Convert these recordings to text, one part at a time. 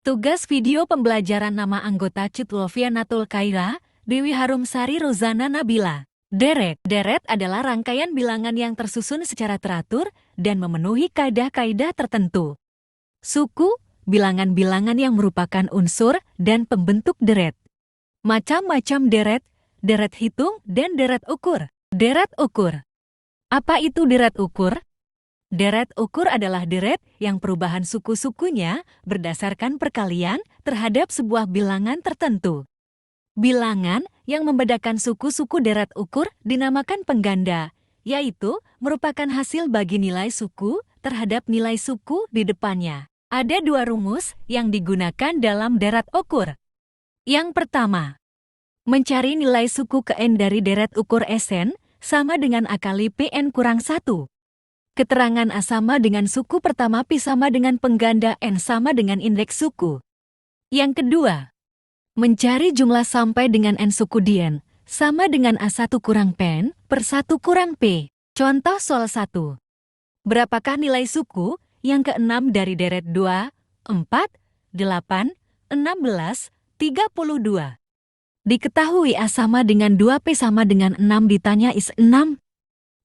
Tugas video pembelajaran nama anggota Cutlovianatul Khaira, Dewi Harumsari Rozana Nabila. Deret. Deret adalah rangkaian bilangan yang tersusun secara teratur dan memenuhi kaidah-kaidah tertentu. Suku, bilangan-bilangan yang merupakan unsur dan pembentuk deret. Macam-macam deret, deret hitung dan deret ukur. Deret ukur. Apa itu deret ukur? Deret ukur adalah deret yang perubahan suku-sukunya berdasarkan perkalian terhadap sebuah bilangan tertentu. Bilangan yang membedakan suku-suku deret ukur dinamakan pengganda, yaitu merupakan hasil bagi nilai suku terhadap nilai suku di depannya. Ada dua rumus yang digunakan dalam deret ukur. Yang pertama, mencari nilai suku ke N dari deret ukur Sn sama dengan A kali Pn kurang 1. Keterangan A sama dengan suku pertama P sama dengan pengganda N sama dengan indeks suku. Yang kedua, mencari jumlah sampai dengan N suku di N sama dengan A1 kurang Pn per 1 kurang P. Contoh soal 1. Berapakah nilai suku yang ke-6 dari deret 2, 4, 8, 16, 32? Diketahui A sama dengan 2P sama dengan 6 ditanya is 6.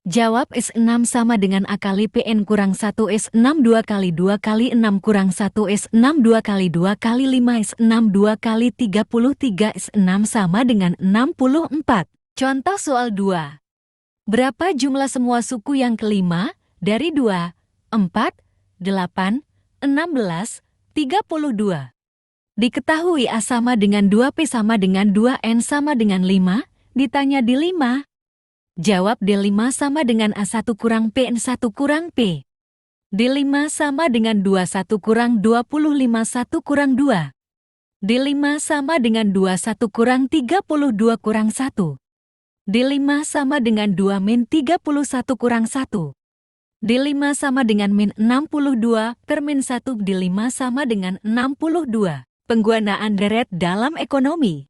Jawab S6 sama dengan A kali Pn kurang 1 S6 2 kali 2 kali 6 kurang 1 S6 2 kali 2 kali 5 S6 2 kali 33 S6 sama dengan 64. Contoh soal 2. Berapa jumlah semua suku yang kelima dari 2, 4, 8, 16, 32? Diketahui A sama dengan 2P sama dengan 2N sama dengan 5, ditanya di 5. Jawab D5 sama dengan A1 kurang Pn1 kurang P. D5 sama dengan 21 kurang 25 1 kurang 2. D5 sama dengan 21 kurang 32 kurang 1. D5 sama dengan 2 min 31 kurang 1. D5 sama dengan min 62 per min 1. D5 sama dengan 62. Penggunaan deret dalam ekonomi.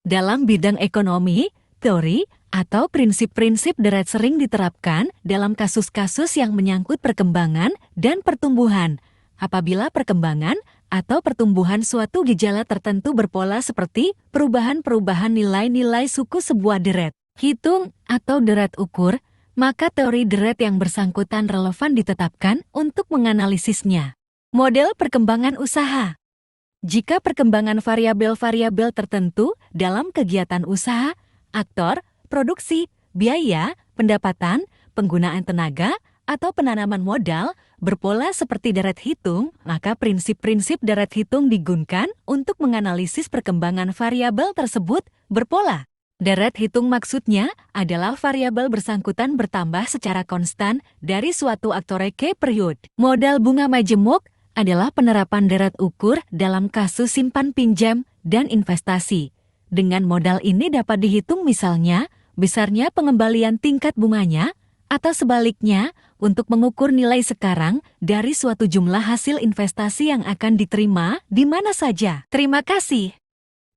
Dalam bidang ekonomi, teori, atau prinsip-prinsip deret sering diterapkan dalam kasus-kasus yang menyangkut perkembangan dan pertumbuhan. Apabila perkembangan atau pertumbuhan suatu gejala tertentu berpola seperti perubahan-perubahan nilai-nilai suku sebuah deret hitung atau deret ukur, maka teori deret yang bersangkutan relevan ditetapkan untuk menganalisisnya. Model perkembangan usaha. Jika perkembangan variabel-variabel tertentu dalam kegiatan usaha, aktor, produksi, biaya, pendapatan, penggunaan tenaga, atau penanaman modal berpola seperti deret hitung, maka prinsip-prinsip deret hitung digunakan untuk menganalisis perkembangan variabel tersebut berpola. Deret hitung maksudnya adalah variabel bersangkutan bertambah secara konstan dari suatu aktor ke periode. Modal bunga majemuk adalah penerapan deret ukur dalam kasus simpan pinjam dan investasi. Dengan modal ini dapat dihitung misalnya, besarnya pengembalian tingkat bunganya, atau sebaliknya, untuk mengukur nilai sekarang dari suatu jumlah hasil investasi yang akan diterima di mana saja. Terima kasih.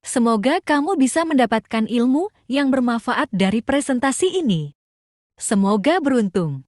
Semoga kamu bisa mendapatkan ilmu yang bermanfaat dari presentasi ini. Semoga beruntung.